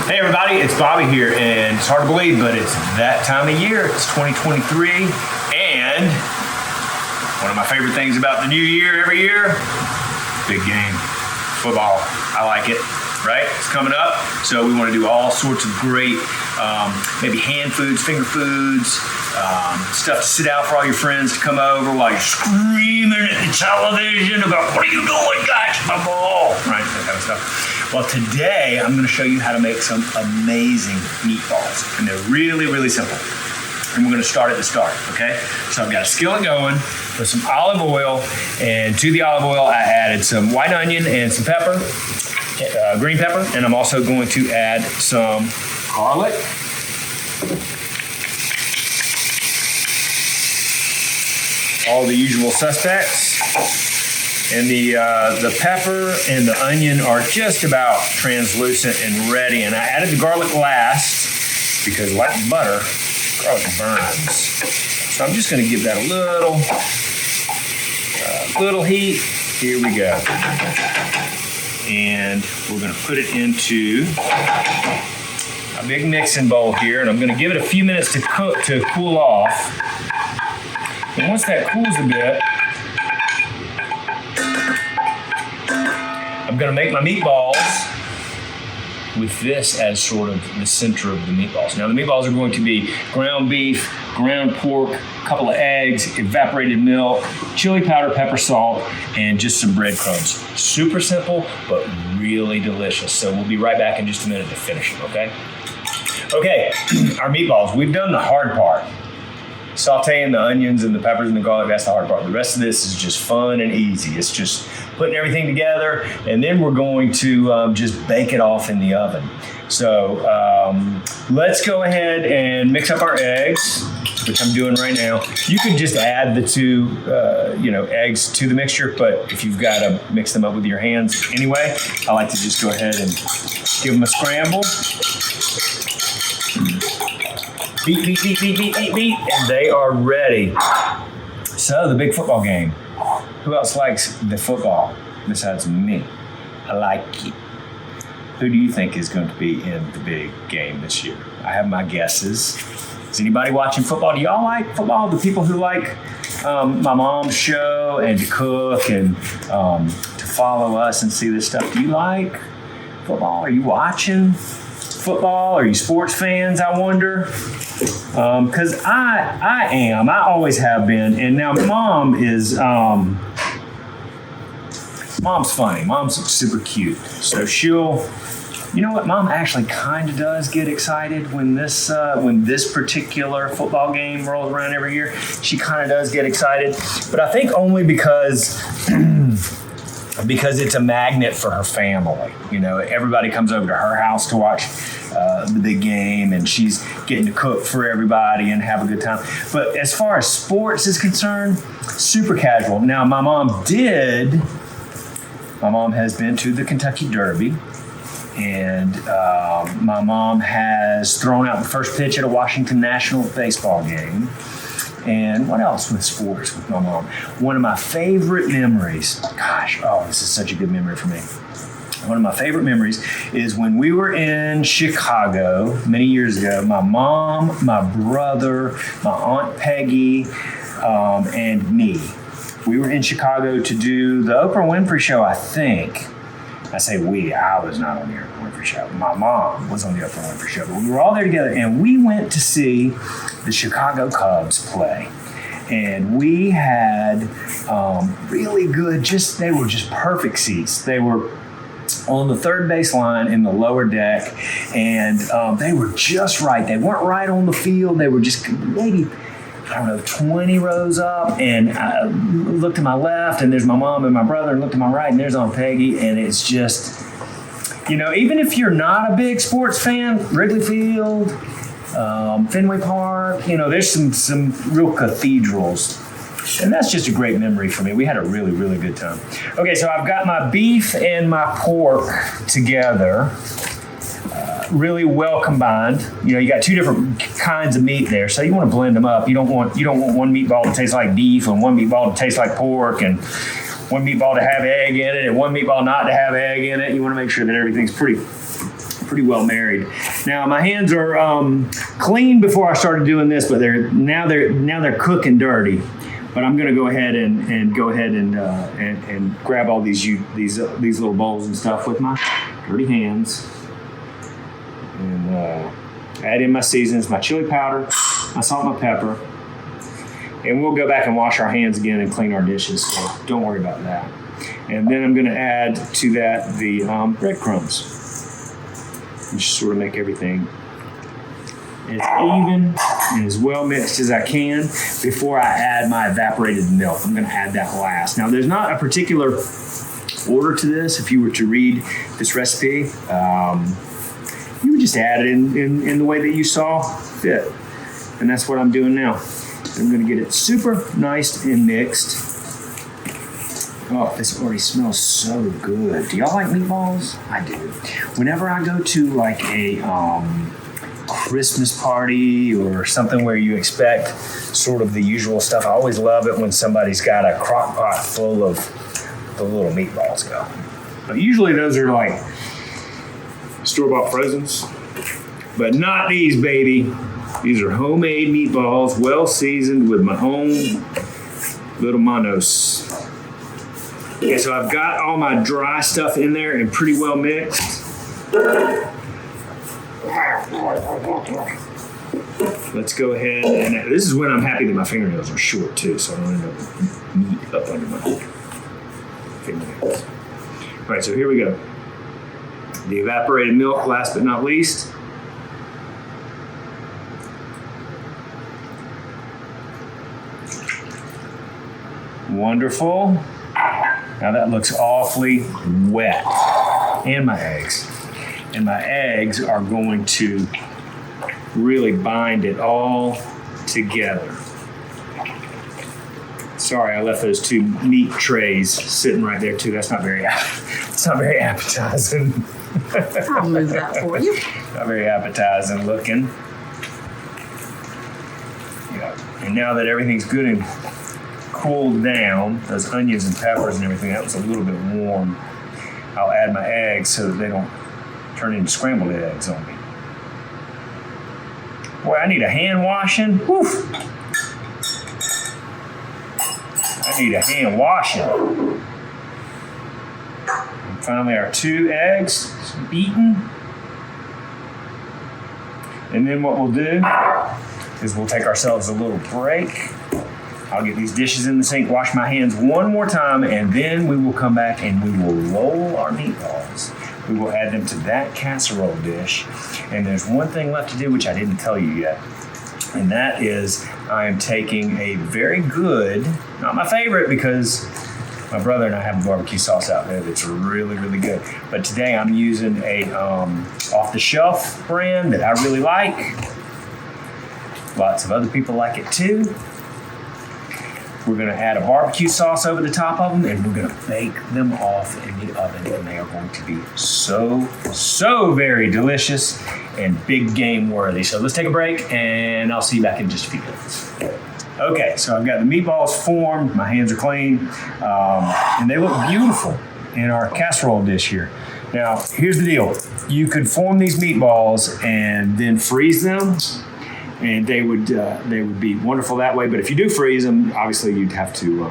Hey everybody, it's Bobby here, and it's hard to believe, but it's that time of year. It's 2023, and one of my favorite things about the new year every year, big game, football. I like it, right? It's coming up, so we want to do all sorts of great, maybe hand foods, finger foods, stuff to sit out for all your friends to come over while you're screaming at the television about, what are you doing, guys, my ball, right, that kind of stuff. Well, today I'm going to show you how to make some amazing meatballs, and they're really, really simple. And we're going to start at the start, okay? So I've got a skillet going with some olive oil, and to the olive oil I added some white onion and some pepper, green pepper, and I'm also going to add some garlic. All the usual suspects. And the pepper and the onion are just about translucent and ready. And I added the garlic last because, like butter, garlic burns. So I'm just going to give that a little heat. Here we go. And we're going to put it into a big mixing bowl here. And I'm going to give it a few minutes to cool off. And once that cools a bit, I'm going to make my meatballs with this as sort of the center of the meatballs. Now the meatballs are going to be ground beef, ground pork, a couple of eggs, evaporated milk, chili powder, pepper, salt, and just some breadcrumbs. Super simple, but really delicious. So we'll be right back in just a minute to finish them, okay? Okay, our meatballs, we've done the hard part. Sauteing the onions and the peppers and the garlic, that's the hard part. The rest of this is just fun and easy. It's just putting everything together, and then we're going to just bake it off in the oven. So let's go ahead and mix up our eggs, which I'm doing right now. You could just add the two eggs to the mixture, but if you've got to mix them up with your hands anyway, I like to just go ahead and give them a scramble. Beat, and they are ready. So the big football game. Who else likes the football besides me? I like it. Who do you think is going to be in the big game this year? I have my guesses. Is anybody watching football? Do y'all like football? The people who like my mom's show and to cook and to follow us and see this stuff. Do you like football? Are you watching football? Are you sports fans, I wonder? Because I am. I always have been. And now Mom is, Mom's funny. Mom's super cute. So you know what? Mom actually kind of does get excited when this particular football game rolls around every year. She kind of does get excited. But I think only because it's a magnet for her family. You know, everybody comes over to her house to watch the big game, and she's getting to cook for everybody and have a good time. But as far as sports is concerned, super casual. Now, my mom has been to the Kentucky Derby, and my mom has thrown out the first pitch at a Washington National baseball game. And what else with sports with my mom? One of my favorite memories, this is such a good memory for me. One of my favorite memories is when we were in Chicago many years ago. My mom, my brother, my Aunt Peggy, and me. We were in Chicago to do the Oprah Winfrey Show, I think. I say we, I was not on the Oprah Winfrey Show. My mom was on the Oprah Winfrey Show. But we were all there together, and we went to see the Chicago Cubs play. And we had really good, they were just perfect seats. They were on the third base line in the lower deck, and they were just right. They weren't right on the field. They were just maybe, 20 rows up, and I looked to my left, and there's my mom and my brother, and looked to my right, and there's Aunt Peggy, and it's just, even if you're not a big sports fan, Wrigley Field, Fenway Park, there's some real cathedrals. And that's just a great memory for me. We had a really, really good time. Okay, so I've got my beef and my pork together, really well combined. You got two different kinds of meat there, so you want to blend them up. You don't want one meatball to taste like beef and one meatball to taste like pork, and one meatball to have egg in it and one meatball not to have egg in it. You want to make sure that everything's pretty pretty well married. Now my hands are clean before I started doing this, but they're cooking dirty. But I'm going to go ahead and grab all these little bowls and stuff with my dirty hands, and add in my seasons, my chili powder, my salt, my pepper, and we'll go back and wash our hands again and clean our dishes. So don't worry about that. And then I'm going to add to that the breadcrumbs, and just sort of make everything as even and as well mixed as I can before I add my evaporated milk. I'm going to add that last. Now, there's not a particular order to this. If you were to read this recipe, you would just add it in the way that you saw fit. And that's what I'm doing now. I'm going to get it super nice and mixed. Oh, this already smells so good. Do y'all like meatballs? I do. Whenever I go to like a Christmas party or something where you expect sort of the usual stuff, I always love it when somebody's got a crock pot full of the little meatballs going. But usually those are like store-bought frozen's, but not these, baby. These are homemade meatballs, well seasoned with my own little manos. Okay, so I've got all my dry stuff in there and pretty well mixed. Let's go ahead, and this is when I'm happy that my fingernails are short too, so I don't end up with meat up under my fingernails. All right, so here we go. The evaporated milk, last but not least. Wonderful. Now that looks awfully wet. And my eggs. And my eggs are going to really bind it all together. Sorry, I left those two meat trays sitting right there too. That's not very appetizing. I'll move that for you. Not very appetizing looking. Yeah. And now that everything's good and cooled down, those onions and peppers and everything, that was a little bit warm. I'll add my eggs so that they don't turn into scrambled eggs on me. Boy, I need a hand washing. Whew. I need a hand washing. And finally, our 2 eggs beaten. And then what we'll do is we'll take ourselves a little break. I'll get these dishes in the sink, wash my hands one more time, and then we will come back and we will roll our meatballs. We will add them to that casserole dish. And there's one thing left to do, which I didn't tell you yet. And that is I am taking a very good, not my favorite because my brother and I have a barbecue sauce out there that's really, really good. But today I'm using a off-the-shelf brand that I really like. Lots of other people like it too. We're going to add a barbecue sauce over the top of them, and we're going to bake them off in the oven, and they are going to be so very delicious and big game worthy. So let's take a break, and I'll see you back in just a few minutes. Okay, so I've got the meatballs formed. My hands are clean, and they look beautiful in our casserole dish here. Now, here's the deal. You could form these meatballs and then freeze them, and they would be wonderful that way. But if you do freeze them, obviously you'd have to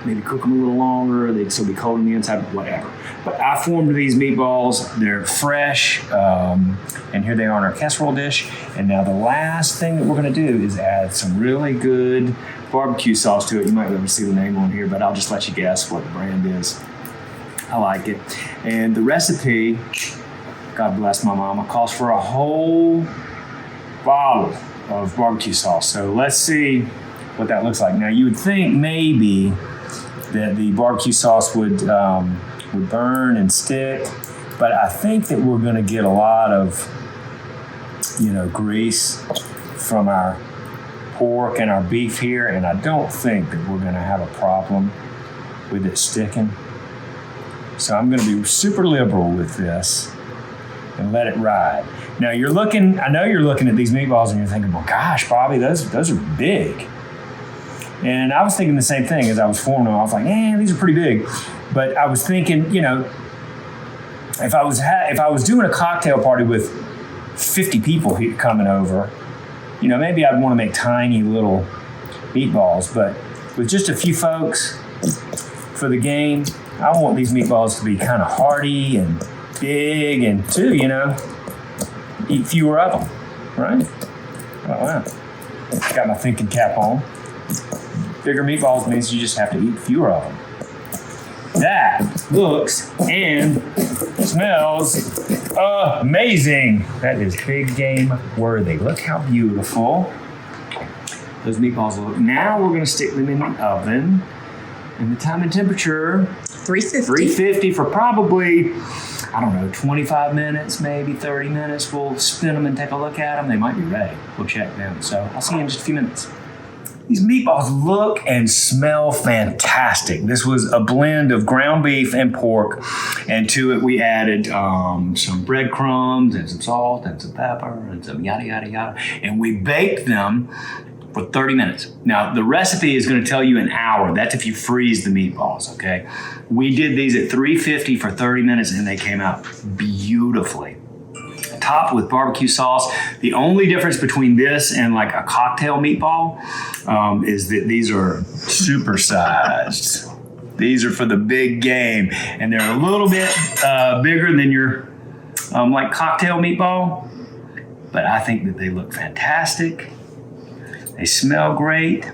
maybe cook them a little longer. They'd still be cold on the inside, whatever. But I formed these meatballs. They're fresh, and here they are in our casserole dish. And now the last thing that we're going to do is add some really good barbecue sauce to it. You might be able to see the name on here, but I'll just let you guess what the brand is. I like it. And the recipe, God bless my mama, calls for a whole bottle of barbecue sauce. So let's see what that looks like. Now you would think maybe that the barbecue sauce would burn and stick, but I think that we're going to get a lot of grease from our pork and our beef here, and I don't think that we're going to have a problem with it sticking. So I'm going to be super liberal with this and let it ride. Now I know you're looking at these meatballs and you're thinking, well, gosh, Bobby, those are big. And I was thinking the same thing as I was forming them. I was like, these are pretty big. But I was thinking, if I was doing a cocktail party with 50 people coming over, maybe I'd want to make tiny little meatballs. But with just a few folks for the game, I want these meatballs to be kind of hearty and big, and too, eat fewer of them, right? Oh, wow. Got my thinking cap on. Bigger meatballs means you just have to eat fewer of them. That looks and smells amazing. That is big game worthy. Look how beautiful those meatballs look. Now we're going to stick them in the oven. And the time and temperature, 350 for probably, 25 minutes, maybe 30 minutes. We'll spin them and take a look at them. They might be ready. We'll check them. So I'll see you in just a few minutes. These meatballs look and smell fantastic. This was a blend of ground beef and pork, and to it we added some breadcrumbs and some salt and some pepper and some yada, yada, yada. And we baked them for 30 minutes. Now, the recipe is going to tell you an hour. That's if you freeze the meatballs, okay? We did these at 350 for 30 minutes, and they came out beautifully. Topped with barbecue sauce. The only difference between this and like a cocktail meatball is that these are supersized. These are for the big game, and they're a little bit bigger than your like cocktail meatball, but I think that they look fantastic. They smell great.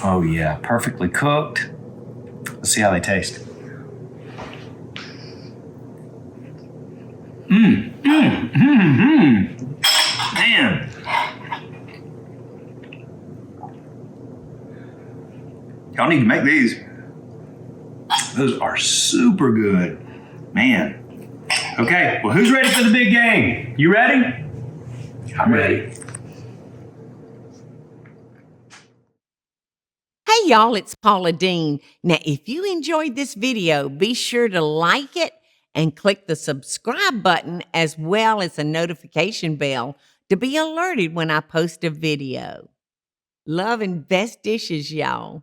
Oh yeah, perfectly cooked. Let's see how they taste. Man. Y'all need to make these. Those are super good. Man. Okay, well, who's ready for the big game? You ready? I'm ready. Hey y'all, it's Paula Deen. Now, if you enjoyed this video, be sure to like it and click the subscribe button as well as the notification bell to be alerted when I post a video. Love and best dishes, y'all.